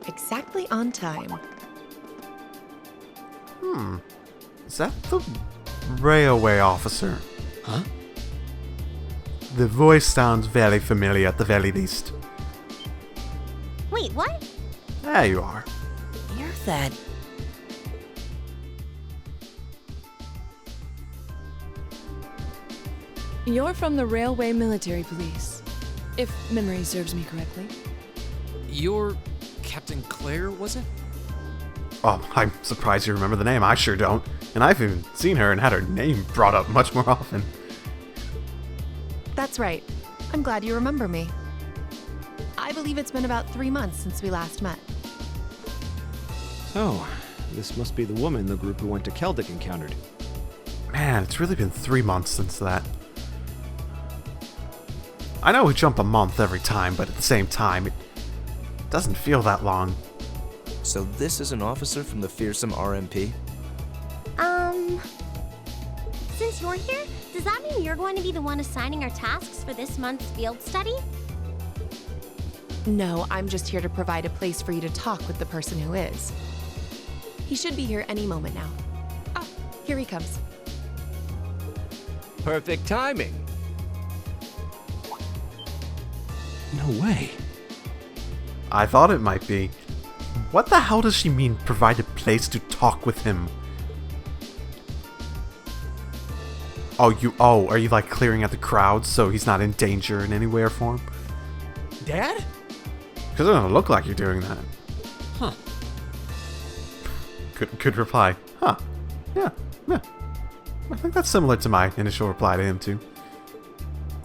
Exactly on time. Is that the railway officer? Huh? The voice sounds very familiar at the very least. Wait, what? There you are. You're that... You're from the Railway Military Police, if memory serves me correctly. You're Captain Claire, was it? Oh, I'm surprised you remember the name. I sure don't. And I've even seen her and had her name brought up much more often. That's right. I'm glad you remember me. I believe it's been about 3 months since we last met. So, this must be the woman the group who went to Keldic encountered. Man, it's really been 3 months since that. I know we jump a month every time, but at the same time, it doesn't feel that long. So this is an officer from the fearsome RMP? Since you're here, does that mean you're going to be the one assigning our tasks for this month's field study? No, I'm just here to provide a place for you to talk with the person who is. He should be here any moment now. Ah, here he comes. Perfect timing. No way. I thought it might be. What the hell does she mean, provide a place to talk with him? Oh, are you like clearing out the crowd so he's not in danger in any way or form? Dad? Because it doesn't look like you're doing that. Huh. Good reply. Huh. Yeah. I think that's similar to my initial reply to him, too.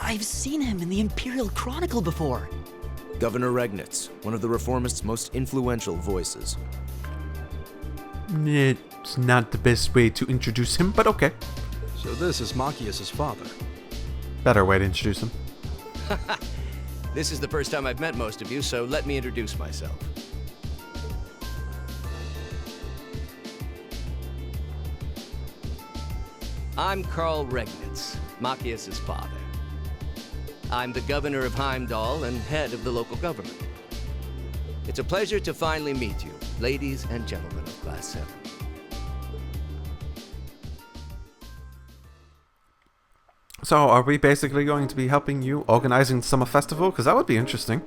I've seen him in the Imperial Chronicle before. Governor Regnitz, one of the reformists' most influential voices. It's not the best way to introduce him, but okay. So this is Machias' father. Better way to introduce him. This is the first time I've met most of you, so let me introduce myself. I'm Karl Regnitz, Machias' father. I'm the governor of Heimdall and head of the local government. It's a pleasure to finally meet you, ladies and gentlemen of Class 7. So, are we basically going to be helping you organizing summer festival? Because that would be interesting.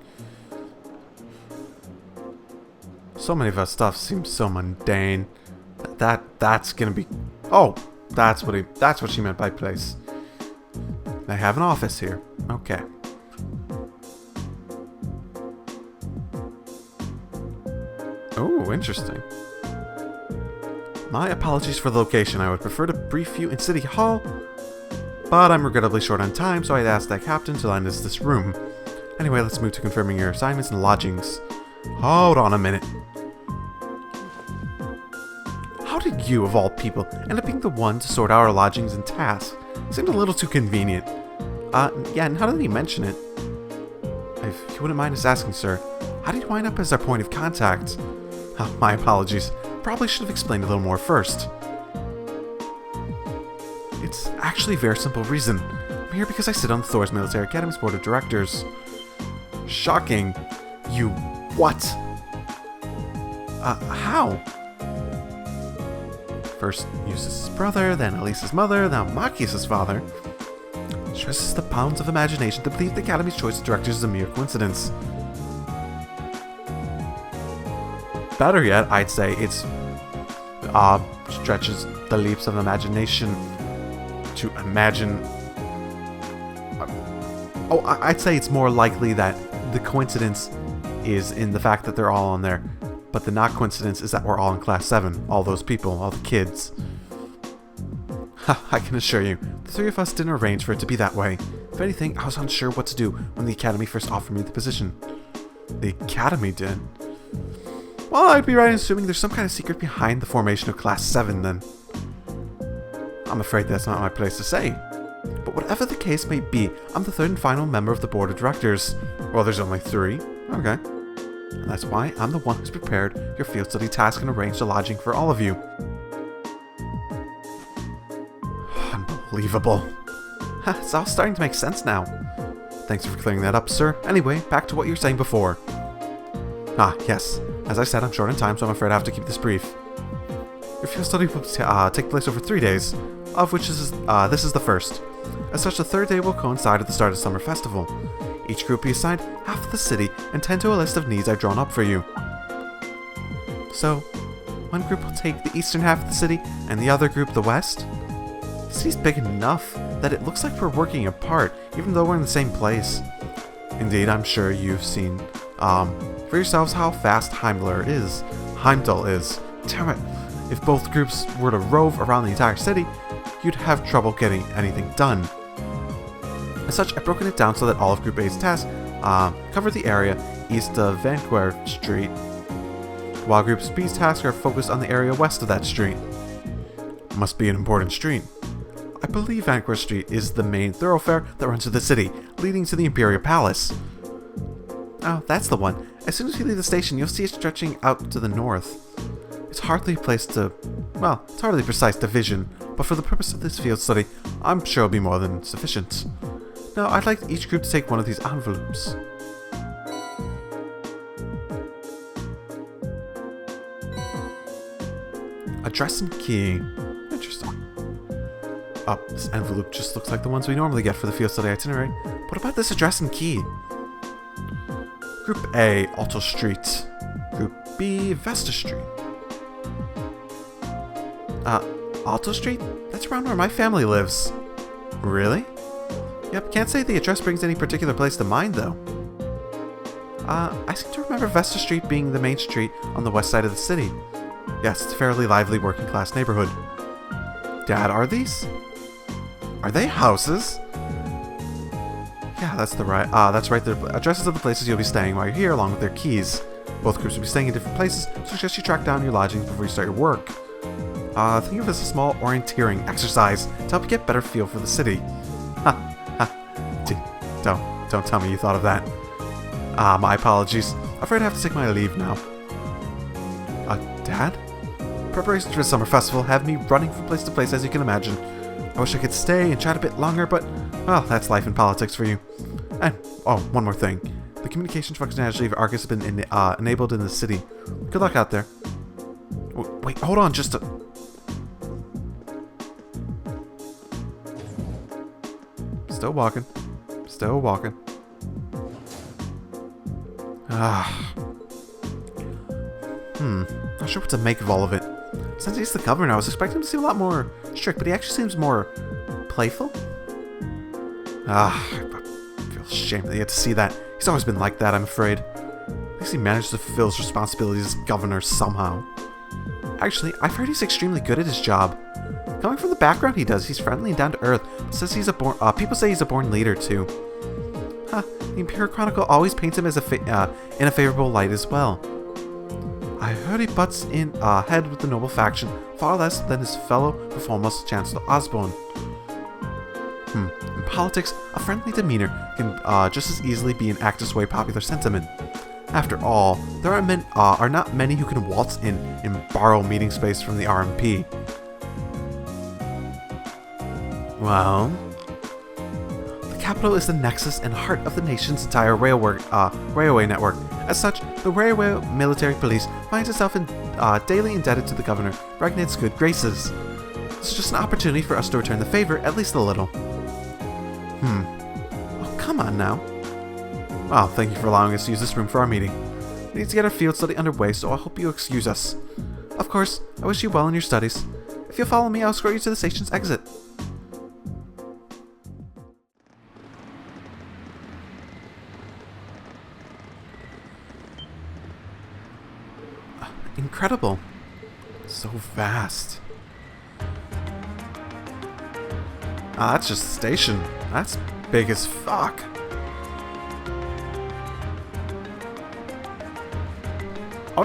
So many of our stuff seems so mundane. That's gonna be... Oh, that's what she meant by place. They have an office here. Okay. Oh, interesting. My apologies for the location. I would prefer to brief you in City Hall, but I'm regrettably short on time, so I'd ask that captain to lend us this room. Anyway, let's move to confirming your assignments and lodgings. Hold on a minute. How did you, of all people, end up being the one to sort out our lodgings and tasks? Seemed a little too convenient. Yeah, and how did he mention it? If you wouldn't mind us asking, sir, how did you wind up as our point of contact? Oh, my apologies. Probably should have explained a little more first. It's actually a very simple reason. I'm here because I sit on Thor's Military Academy's board of directors. Shocking. You what? How? First Eustace's brother, then Elisa's mother, now Machias' father. Stresses the bounds of imagination to believe the Academy's choice of directors is a mere coincidence. Better yet, I'd say it's stretches the leaps of imagination to imagine. I'd say it's more likely that the coincidence is in the fact that they're all on there, but the not coincidence is that we're all in Class 7, all those people, all the kids. I can assure you, the three of us didn't arrange for it to be that way. If anything, I was unsure what to do when the Academy first offered me the position. The Academy did? Well, I'd be right in assuming there's some kind of secret behind the formation of Class 7 then. I'm afraid that's not my place to say. But whatever the case may be, I'm the third and final member of the board of directors. Well, there's only 3. Okay. And that's why I'm the one who's prepared your field study task and arranged the lodging for all of you. Unbelievable. It's all starting to make sense now. Thanks for clearing that up, sir. Anyway, back to what you were saying before. Yes. As I said, I'm short on time, so I'm afraid I have to keep this brief. Your field study will take place over 3 days, of which this is the first. As such, the third day will coincide at the start of Summer Festival. Each group will be assigned half of the city and tend to a list of needs I've drawn up for you. So, one group will take the eastern half of the city, and the other group the west? The city's big enough that it looks like we're working apart, even though we're in the same place. Indeed, I'm sure you've seen, for yourselves how vast Heimdall is. Damn it. If both groups were to rove around the entire city, you'd have trouble getting anything done. As such, I've broken it down so that all of Group A's tasks cover the area east of Vanquer Street, while Group B's tasks are focused on the area west of that street. Must be an important street. I believe Vanquer Street is the main thoroughfare that runs through the city, leading to the Imperial Palace. Oh, that's the one. As soon as you leave the station, you'll see it stretching out to the north. It's hardly precise division, but for the purpose of this field study, I'm sure it'll be more than sufficient. Now, I'd like each group to take one of these envelopes. Address and key. Interesting. Oh, this envelope just looks like the ones we normally get for the field study itinerary. What about this address and key? Group A, Alto Street. Group B, Vesta Street. Alto Street? That's around where my family lives. Really? Yep, can't say the address brings any particular place to mind, though. I seem to remember Vesta Street being the main street on the west side of the city. Yes, it's a fairly lively working-class neighborhood. Dad, are these? Are they houses? Yeah, that's right. The addresses of the places you'll be staying while you're here, along with their keys. Both groups will be staying in different places, so I suggest you track down your lodgings before you start your work. Think of it as a small orienteering exercise to help you get a better feel for the city. Don't tell me you thought of that. My apologies. Afraid I have to take my leave now. Dad? Preparations for the summer festival have me running from place to place, as you can imagine. I wish I could stay and chat a bit longer, but, well, that's life and politics for you. And, one more thing. The communications functionality of Argus has been enabled in the city. Good luck out there. Wait, hold on, just a... Still walking. Not sure what to make of all of it. Since he's the governor, I was expecting him to seem a lot more strict, but he actually seems more playful. I feel ashamed that he had to see that. He's always been like that, I'm afraid. At least he managed to fulfill his responsibilities as governor somehow. Actually, I've heard he's extremely good at his job. Coming from the background he does, he's friendly and down to earth. People say he's a born leader too. The Imperial Chronicle always paints him as in a favorable light as well. I heard he butts in head with the noble faction far less than his fellow performers Chancellor Osborne. In politics, a friendly demeanor can just as easily be an act to sway popular sentiment. After all, there are not many who can waltz in and borrow meeting space from the RMP. Well, the capital is the nexus and heart of the nation's entire railway network. As such, the railway military police finds itself daily indebted to the governor, Regnitz's good graces. This is just an opportunity for us to return the favor, at least a little. Oh, come on now. Well, thank you for allowing us to use this room for our meeting. We need to get our field study underway, so I hope you excuse us. Of course, I wish you well in your studies. If you'll follow me, I'll escort you to the station's exit. Incredible. So vast. That's just the station. That's big as fuck. I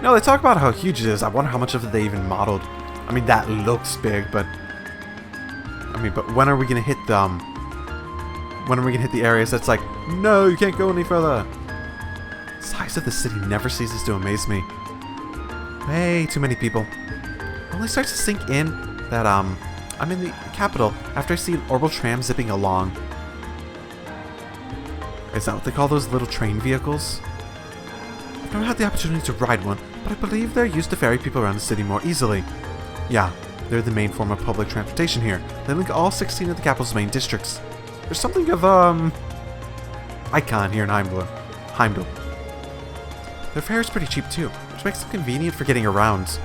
No, they talk about how huge it is. I wonder how much of it they even modeled. I mean, that looks big, but... but when are we gonna hit them? When are we gonna hit the areas that's like, no, you can't go any further? The size of the city never ceases to amaze me. Way too many people. It only starts to sink in that, I'm in the capital after I see an orbital tram zipping along. Is that what they call those little train vehicles? I've never had the opportunity to ride one, but I believe they're used to ferry people around the city more easily. Yeah, they're the main form of public transportation here. They link all 16 of the capital's main districts. There's something of, icon here in Heimdall. Their fare is pretty cheap too, which makes them convenient for getting around.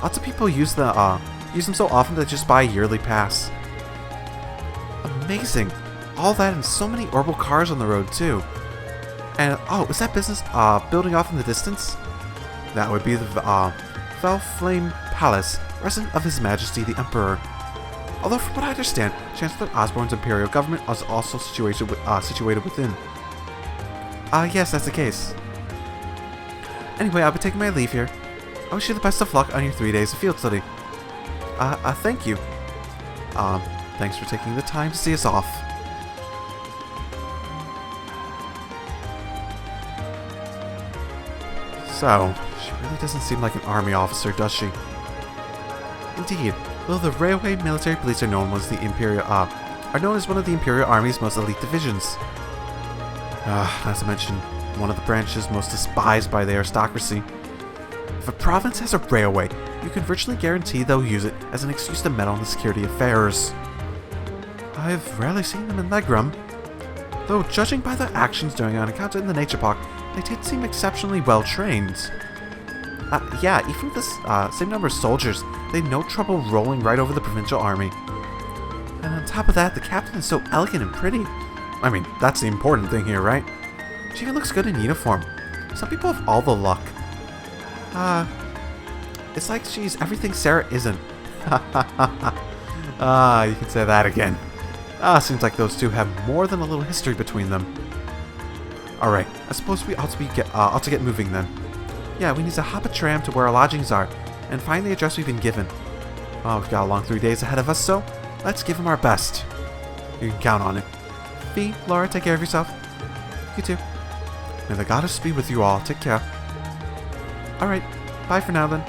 Lots of people use them so often that they just buy a yearly pass. Amazing! All that and so many orbital cars on the road too. And, oh, is that business, building off in the distance? That would be the, Falcom Palace, resident of His Majesty the Emperor. Although from what I understand, Chancellor Osborne's imperial government is also situated within. Yes, that's the case. Anyway, I'll be taking my leave here. I wish you the best of luck on your 3 days of field study. Thank you. Thanks for taking the time to see us off. So, she really doesn't seem like an army officer, does she? Indeed, though the railway military police are known as one of the Imperial Army's most elite divisions. Not to mention, one of the branches most despised by the aristocracy. If a province has a railway, you can virtually guarantee they'll use it as an excuse to meddle in the security affairs. I've rarely seen them in Legram, though judging by their actions during an encounter in the Nature Park, they did seem exceptionally well trained. Yeah, even with the same number of soldiers, they had no trouble rolling right over the provincial army. And on top of that, the captain is so elegant and pretty. I mean, that's the important thing here, right? She even looks good in uniform. Some people have all the luck. It's like she's everything Sarah isn't. You can say that again. Seems like those two have more than a little history between them. Alright, I suppose we ought to get moving then. Yeah, we need to hop a tram to where our lodgings are, and find the address we've been given. Well, we've got a long 3 days ahead of us, so let's give them our best. You can count on it. Fee, Laura, take care of yourself. You too. May the goddess be with you all. Take care. Alright, bye for now then.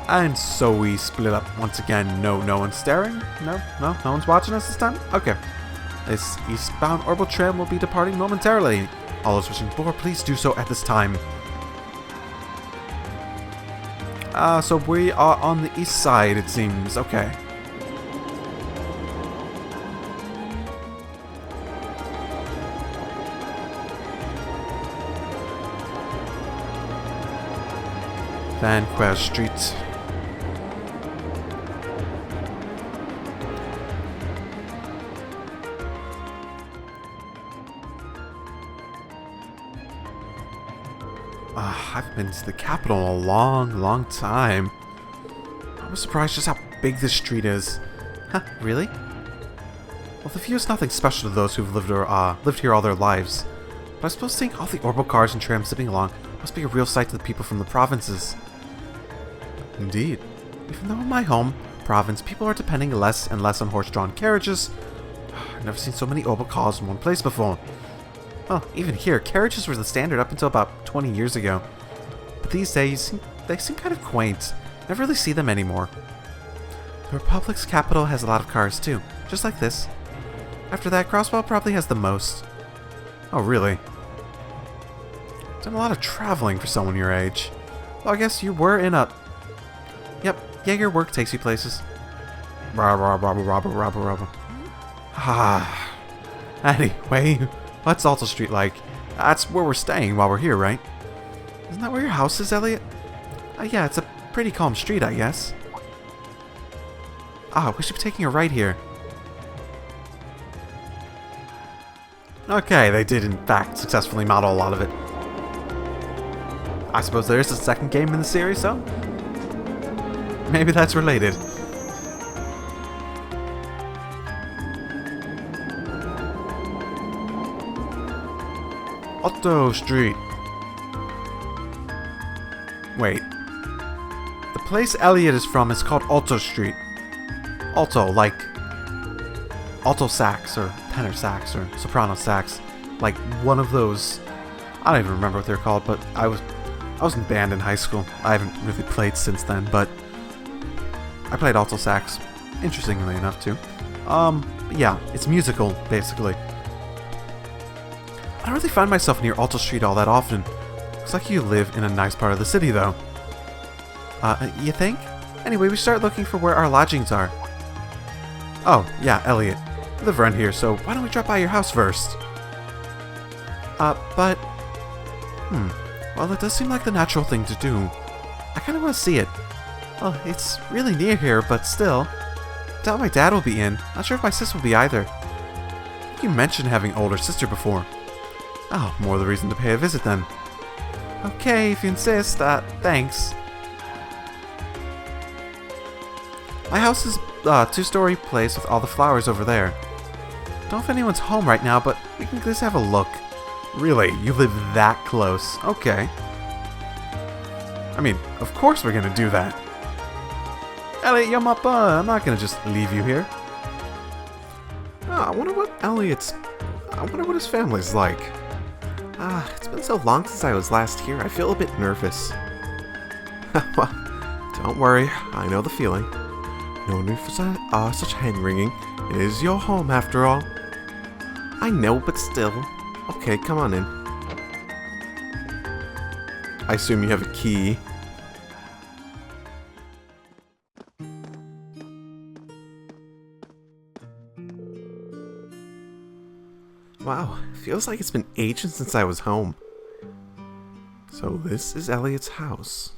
And so we split up once again. No one's staring? No one's watching us this time? Okay. This eastbound orbital tram will be departing momentarily. All those wishing for, please do so at this time. So we are on the east side, it seems. Okay. Vanquest Street. I haven't been to the capital in a long time. I was surprised just how big this street is. Huh, really? Well, the view is nothing special to those who've lived here all their lives. But I suppose seeing all the orbital cars and trams zipping along must be a real sight to the people from the provinces. Indeed. Even though in my home province, people are depending less and less on horse-drawn carriages, I've never seen so many orbital cars in one place before. Well, even here, carriages were the standard up until about 20 years ago. But these days, they seem kind of quaint. Never really see them anymore. The Republic's capital has a lot of cars too, just like this. After that, Crosswell probably has the most. Oh, really? Done a lot of traveling for someone your age. Well, I guess you were in a... Yep, yeah, your work takes you places. Anyway, what's Alto Street like? That's where we're staying while we're here, right? Isn't that where your house is, Elliot? Yeah, it's a pretty calm street, I guess. We should be taking a right here. Okay, they did in fact successfully model a lot of it. I suppose there is a second game in the series, so maybe that's related. Alto Street. Wait. The place Elliot is from is called Alto Street. Alto, like alto sax or tenor sax or soprano sax. Like one of those. I don't even remember what they're called, but I was in band in high school. I haven't really played since then, but I played alto sax, interestingly enough too. Yeah, it's musical, basically. I don't really find myself near Alto Street all that often. Looks like you live in a nice part of the city, though. You think? Anyway, we start looking for where our lodgings are. Oh, yeah, Elliot. You live around here, so why don't we drop by your house first? Well, it does seem like the natural thing to do. I kind of want to see it. Well, it's really near here, but still. Doubt my dad will be in. Not sure if my sis will be either. I think you mentioned having an older sister before. Oh, more the reason to pay a visit then. Okay, if you insist, thanks. My house is a two-story place with all the flowers over there. Don't know if anyone's home right now, but we can just have a look. Really? You live that close? Okay. I mean, of course we're gonna do that. Elliot, I'm not gonna just leave you here. Oh, I wonder what his family's like. It's been so long since I was last here, I feel a bit nervous. Well, don't worry, I know the feeling. No need for such hand-wringing. It is your home, after all. I know, but still. Okay, come on in. I assume you have a key. Wow, feels like it's been ages since I was home. So this is Elliot's house.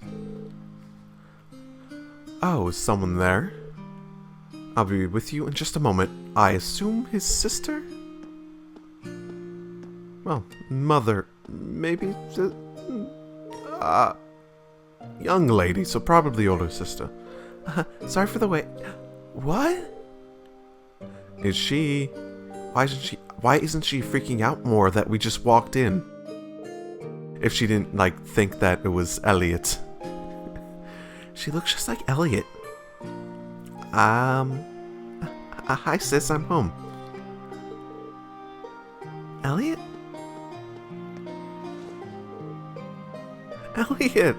Oh, is someone there? I'll be with you in just a moment. I assume his sister? Well, mother, maybe, young lady, so probably older sister. Sorry for the wait. What? Is she? Why isn't she freaking out more that we just walked in? If she didn't, think that it was Elliot. She looks just like Elliot. Hi sis, I'm home. Elliot? Elliot!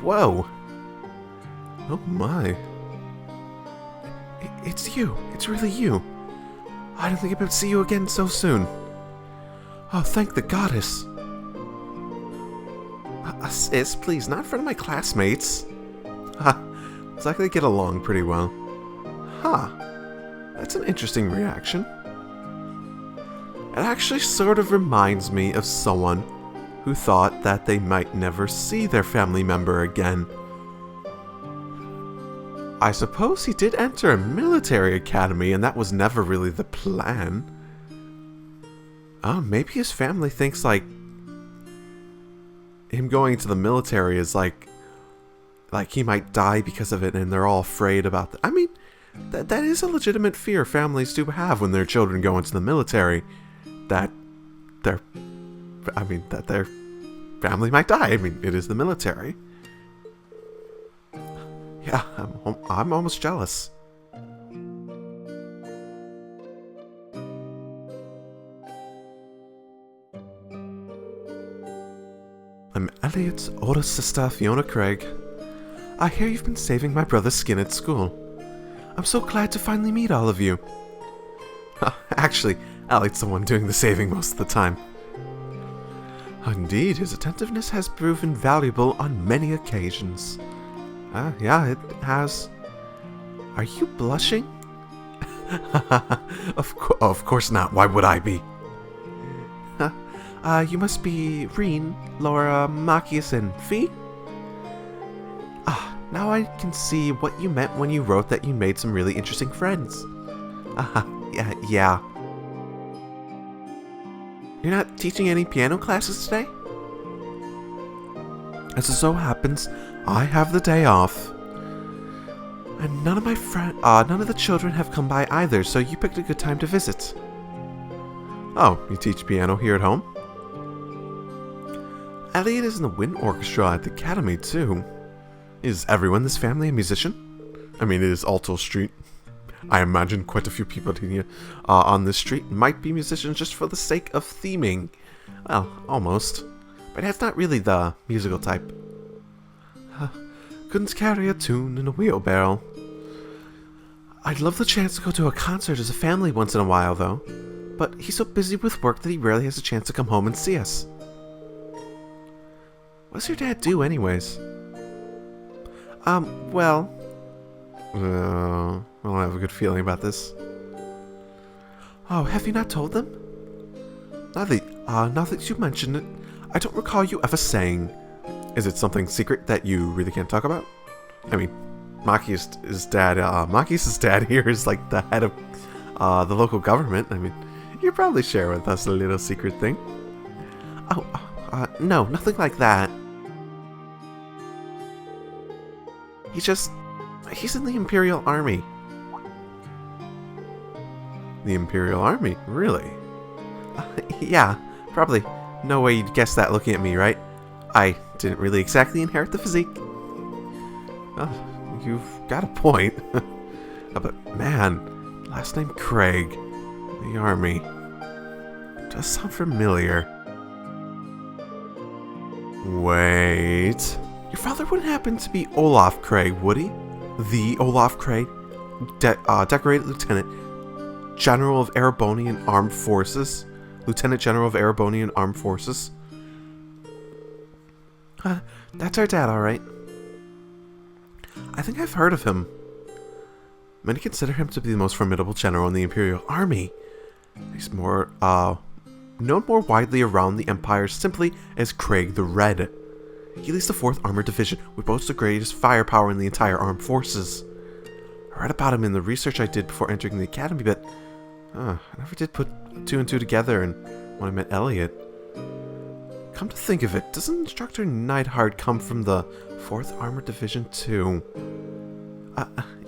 Whoa! Oh my. It's you. It's really you. I didn't think I would see you again so soon. Oh, thank the goddess. Sis, please, not in front of my classmates. Looks like they get along pretty well. That's an interesting reaction. It actually sort of reminds me of someone who thought that they might never see their family member again. I suppose he did enter a military academy, and that was never really the plan. Oh, maybe his family thinks, him going to the military is like he might die because of it, and they're all afraid about that. I mean, that is a legitimate fear families do have when their children go into the military. That their family might die. I mean, it is the military. Yeah, I'm almost jealous. I'm Elliot's older sister, Fiona Craig. I hear you've been saving my brother's skin at school. I'm so glad to finally meet all of you. Actually, Elliot's the one doing the saving most of the time. Indeed, his attentiveness has proven valuable on many occasions. Yeah, it has. Are you blushing? Of course not. Why would I be? You must be Reen, Laura, Machias, and Fee? Now I can see what you meant when you wrote that you made some really interesting friends. Yeah. You're not teaching any piano classes today? As it so happens, I have the day off. And none of the children have come by either, so you picked a good time to visit. Oh, you teach piano here at home? Elliot is in the wind orchestra at the academy, too. Is everyone in this family a musician? I mean, it is Alto Street. I imagine quite a few people on this street might be musicians just for the sake of theming. Well, almost. But that's not really the musical type. Couldn't carry a tune in a wheelbarrow. I'd love the chance to go to a concert as a family once in a while, though. But he's so busy with work that he rarely has a chance to come home and see us. What does your dad do, anyways? Well... I don't have a good feeling about this. Oh, have you not told them? Now that you mention it, I don't recall you ever saying. Is it something secret that you really can't talk about? I mean, Maki's dad here is like the head of the local government. I mean, you probably share with us a little secret thing. Oh, no, nothing like that. He's in the Imperial Army. The Imperial Army? Really? Yeah, probably. No way you'd guess that looking at me, right? I didn't really exactly inherit the physique. Oh, you've got a point. But man, last name Craig. The Army. Does sound familiar. Wait. Your father wouldn't happen to be Olaf Craig, would he? The Olaf Craig, decorated lieutenant, general of Erebonian Armed Forces. Lieutenant General of Erebonian Armed Forces. That's our dad, alright. I think I've heard of him. Many consider him to be the most formidable general in the Imperial Army. He's known more widely around the Empire simply as Craig the Red. He leads the 4th Armored Division, which boasts the greatest firepower in the entire armed forces. I read about him in the research I did before entering the academy, but I never did put 2 and 2 together and when I met Elliot. Come to think of it, doesn't Instructor Neidhart come from the 4th Armored Division too?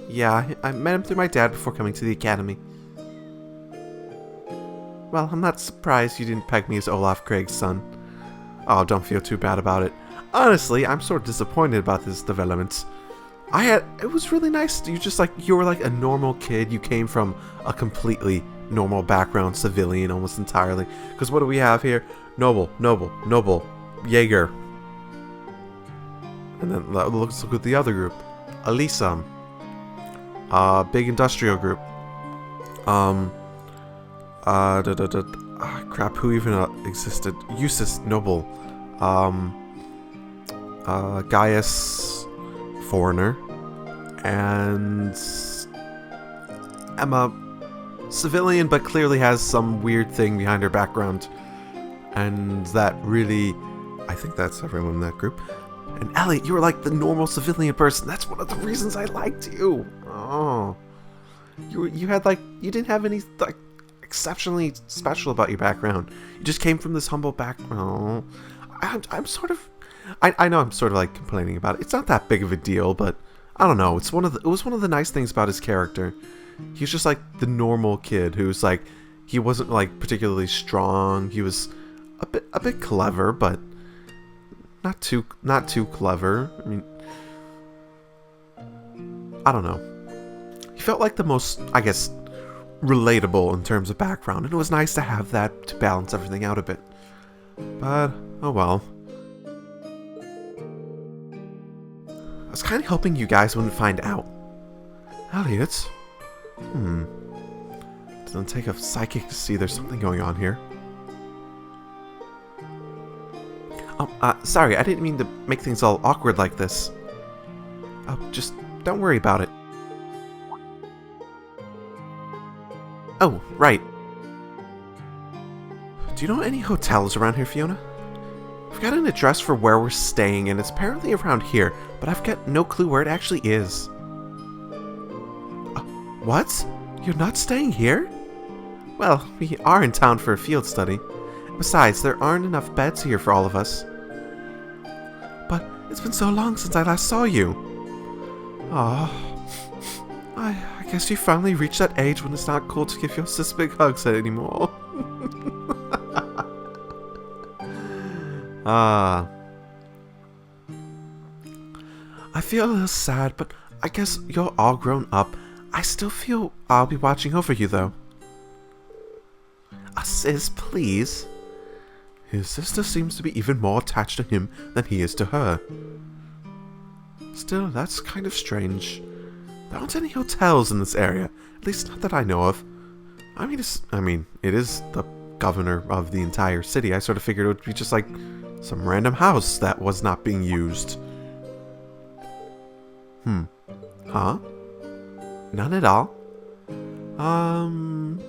Yeah, I met him through my dad before coming to the academy. Well, I'm not surprised you didn't peg me as Olaf Craig's son. Oh, don't feel too bad about it. Honestly, I'm sort of disappointed about this development. It was really nice. You were like a normal kid. You came from a completely normal background, civilian almost entirely. Because what do we have here? Noble, Jaeger. And then let's look at the other group. Elisa. Big industrial group. Crap, who even existed? Eustace, noble. Gaius, foreigner, and Emma, civilian, but clearly has some weird thing behind her background, and that really, I think that's everyone in that group. And Elliot, you were like the normal civilian person. That's one of the reasons I liked you. Oh, you didn't have any like exceptionally special about your background. You just came from this humble background. I'm sort of. I know I'm sort of like complaining about it. It's not that big of a deal, but I don't know. It was one of the nice things about his character. He was just like the normal kid who's like, he wasn't like particularly strong. He was a bit clever, but not too clever. I mean, I don't know. He felt like the most, I guess, relatable in terms of background, and it was nice to have that to balance everything out a bit. But oh well. I was kind of hoping you guys wouldn't find out. Elliot? Doesn't take a psychic to see there's something going on here. Oh, sorry, I didn't mean to make things all awkward like this. Just don't worry about it. Oh, right. Do you know any hotels around here, Fiona? I've got an address for where we're staying, and it's apparently around here, but I've got no clue where it actually is. What? You're not staying here? Well, we are in town for a field study. Besides, there aren't enough beds here for all of us. But it's been so long since I last saw you. Oh. I guess you finally reached that age when it's not cool to give your sis big hugs anymore. I feel a little sad, but I guess you're all grown up. I still feel I'll be watching over you, though. Sis, please. His sister seems to be even more attached to him than he is to her. Still, that's kind of strange. There aren't any hotels in this area, at least not that I know of. I mean, it is the governor of the entire city. I sort of figured it would be just like some random house that was not being used. Huh? None at all?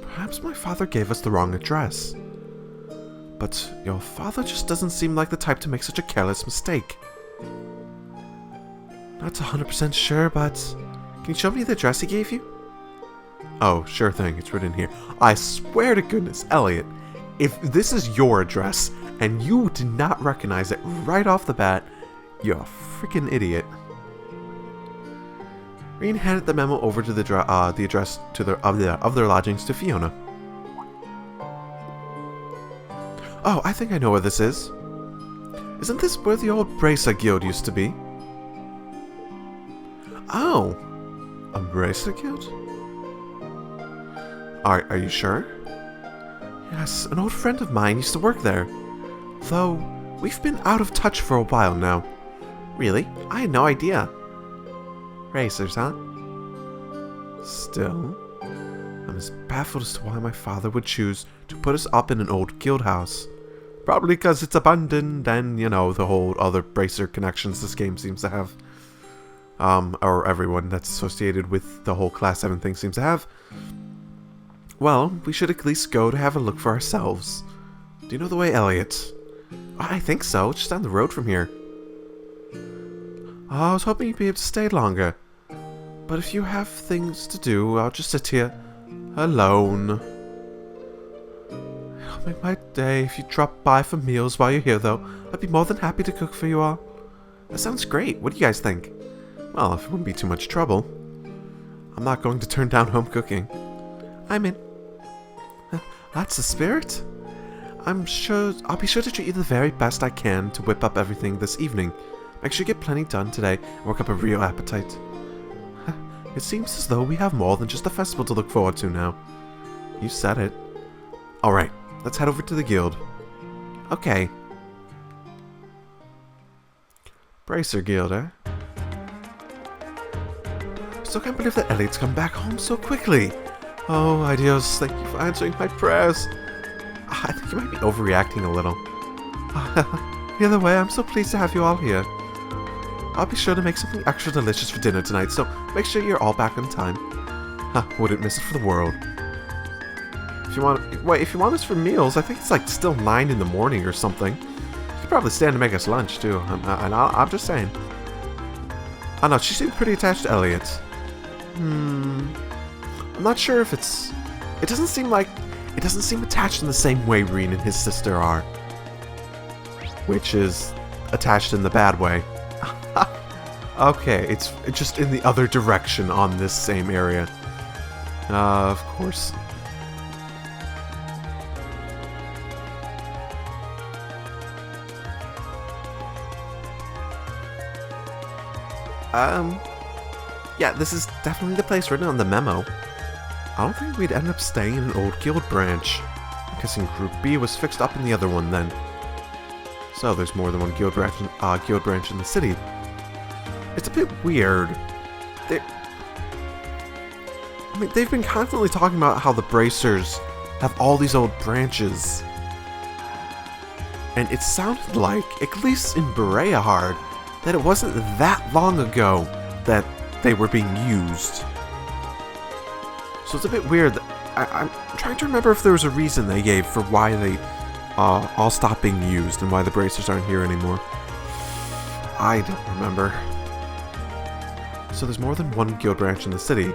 Perhaps my father gave us the wrong address. But your father just doesn't seem like the type to make such a careless mistake. Not 100% sure, but can you show me the address he gave you? Oh, sure thing, it's written here. I swear to goodness, Elliot, if this is your address and you did not recognize it right off the bat, you're a freaking idiot. Reen handed the memo over to the address to of their lodgings to Fiona. Oh, I think I know where this is. Isn't this where the old Bracer Guild used to be? Oh, a Bracer Guild? Are you sure? Yes, an old friend of mine used to work there. Though, we've been out of touch for a while now. Really? I had no idea. Racers, huh? Still, I'm as baffled as to why my father would choose to put us up in an old guild house. Probably because it's abandoned and, you know, the whole other Bracer connections this game seems to have. Or everyone that's associated with the whole Class 7 thing seems to have. Well, we should at least go to have a look for ourselves. Do you know the way, Elliot? I think so, just down the road from here. I was hoping you'd be able to stay longer. But if you have things to do, I'll just sit here, alone. It'll make my day if you drop by for meals while you're here, though. I'd be more than happy to cook for you all. That sounds great. What do you guys think? Well, if it wouldn't be too much trouble. I'm not going to turn down home cooking. I'm in. That's the spirit. I'll be sure to treat you the very best I can to whip up everything this evening. Make sure you get plenty done today and work up a real appetite. It seems as though we have more than just a festival to look forward to now. You said it. Alright, let's head over to the guild. Okay. Bracer Guild, eh? Still can't believe that Elliot's come back home so quickly. Oh, ideas, thank you for answering my prayers. I think you might be overreacting a little. Either way, I'm so pleased to have you all here. I'll be sure to make something extra delicious for dinner tonight, so make sure you're all back on time. Wouldn't miss it for the world. If you want us for meals, I think it's like still 9 in the morning or something. You could probably stand to make us lunch too, and I'm just saying. I know, she seemed pretty attached to Elliot. I'm not sure if it's... It doesn't seem attached in the same way Reen and his sister are. Which is attached in the bad way. Okay, it's just in the other direction on this same area. Of course. Yeah, this is definitely the place written on the memo. I don't think we'd end up staying in an old guild branch. I'm guessing Group B was fixed up in the other one then. So there's more than one guild branch in the city. It's a bit weird. They've been constantly talking about how the Bracers have all these old branches. And it sounded like, at least in Bereahard, that it wasn't that long ago that they were being used. So it's a bit weird. I'm trying to remember if there was a reason they gave for why they all stopped being used and why the Bracers aren't here anymore. I don't remember. So there's more than one guild branch in the city.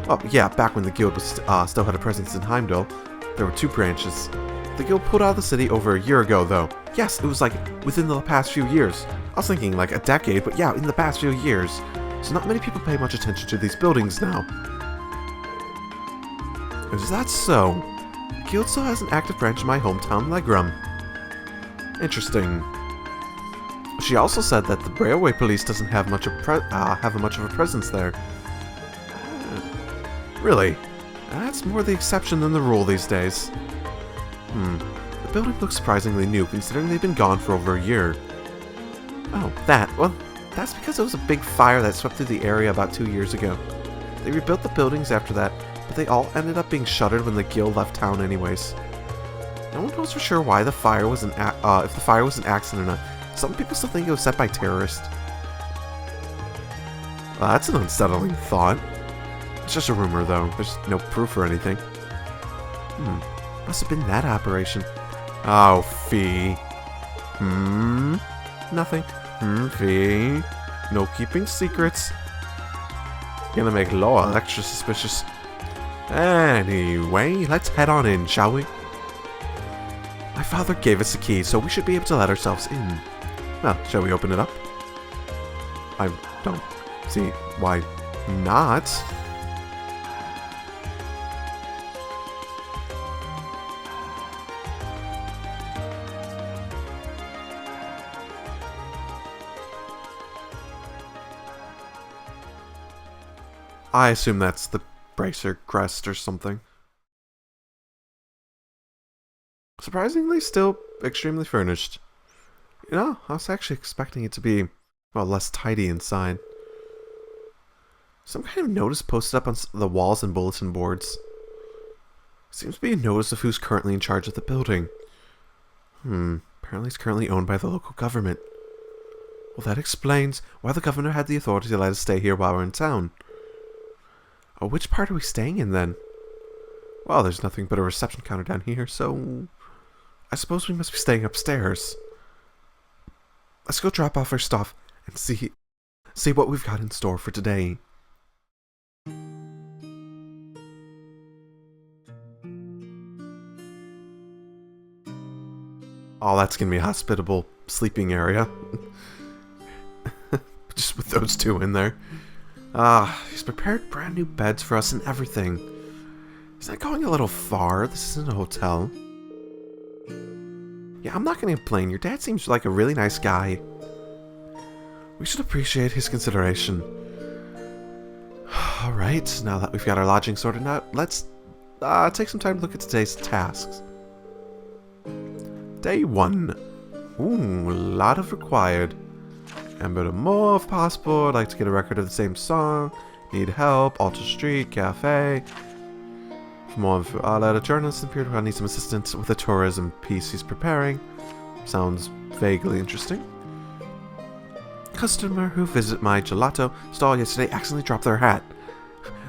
Oh yeah, back when the guild was still had a presence in Heimdall, there were 2 branches. The guild pulled out of the city over a year ago though. Yes, it was like within the past few years. I was thinking like a decade, but yeah, in the past few years. So not many people pay much attention to these buildings now. Is that so? The guild still has an active branch in my hometown, Legram. Interesting. She also said that the railway police doesn't have much of a presence there. Really? That's more the exception than the rule these days. The building looks surprisingly new, considering they've been gone for over a year. Oh, well, that's because it was a big fire that swept through the area about 2 years ago. They rebuilt the buildings after that, but they all ended up being shuttered when the guild left town anyways. No one knows for sure why the fire was if the fire was an accident or not. Some people still think it was set by terrorists. Well, that's an unsettling thought. It's just a rumor, though. There's no proof or anything. Must have been that operation. Oh, Fee. Nothing. Fee. No keeping secrets. Gonna make LoH extra suspicious. Anyway, let's head on in, shall we? My father gave us a key, so we should be able to let ourselves in. Well, shall we open it up? I don't see why not. I assume that's the bracer crest or something. Surprisingly, still extremely furnished. You know, I was actually expecting it to be, well, less tidy inside. Some kind of notice posted up on the walls and bulletin boards. Seems to be a notice of who's currently in charge of the building. Apparently it's currently owned by the local government. Well, that explains why the governor had the authority to let us stay here while we're in town. Oh, which part are we staying in then? Well, there's nothing but a reception counter down here, so I suppose we must be staying upstairs. Let's go drop off our stuff and see what we've got in store for today. Oh, that's gonna be a hospitable sleeping area. Just with those two in there. He's prepared brand new beds for us and everything. Is that going a little far? This isn't a hotel. Yeah, I'm not gonna complain. Your dad seems like a really nice guy. We should appreciate his consideration. Alright, now that we've got our lodging sorted out, let's take some time to look at today's tasks. Day 1. Ooh, a lot of required. Amber more if possible. I'd like to get a record of the same song. Need help. Alto Street, Cafe. For more info, let a journalist in period need some assistance with the tourism piece he's preparing. Sounds vaguely interesting. Customer who visited my gelato stall yesterday accidentally dropped their hat.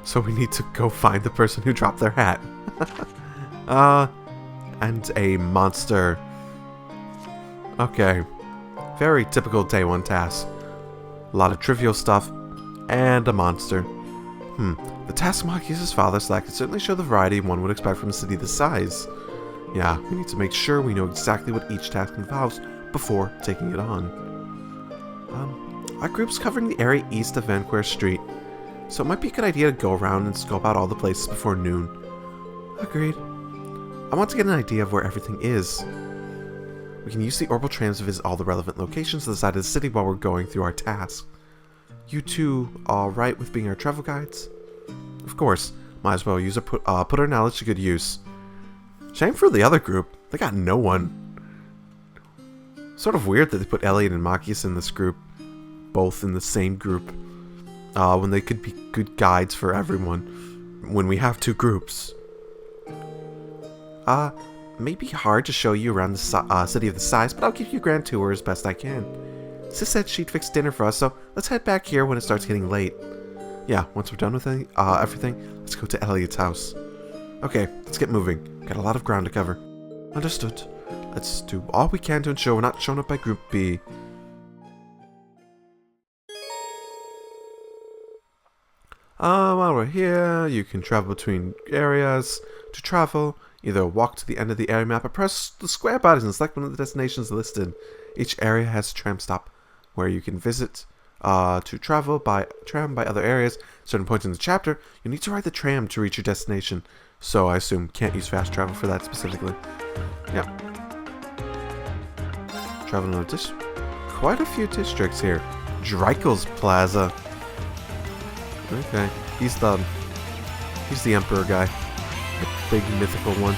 So we need to go find the person who dropped their hat. And a monster. Okay. Very typical day 1 task. A lot of trivial stuff, and a monster. The task Machias' father selected certainly show the variety one would expect from a city this size. Yeah, we need to make sure we know exactly what each task involves before taking it on. Our group's covering the area east of Vanquer Street, so it might be a good idea to go around and scope out all the places before noon. Agreed. I want to get an idea of where everything is. We can use the orbital trams to visit all the relevant locations to the side of the city while we're going through our task. You two alright with being our travel guides? Of course, might as well put our knowledge to good use. Shame for the other group, they got no one. Sort of weird that they put Elliot and Machias in this group, both in the same group, when they could be good guides for everyone, when we have 2 groups. May be hard to show you around the city of the size, but I'll give you a grand tour as best I can. Sis said she'd fix dinner for us, so let's head back here when it starts getting late. Yeah, once we're done with everything, let's go to Elliot's house. Okay, let's get moving. Got a lot of ground to cover. Understood. Let's do all we can to ensure we're not shown up by Group B. While we're here, you can travel between areas. To travel, either walk to the end of the area map or press the square buttons and select one of the destinations listed. Each area has a tram stop where you can visit. To travel by tram by other areas, certain points in the chapter, you need to ride the tram to reach your destination. so I assume can't use fast travel for that specifically. Yeah. Traveling to quite a few districts here. Dreikel's Plaza. Okay, he's the emperor guy, the big mythical one.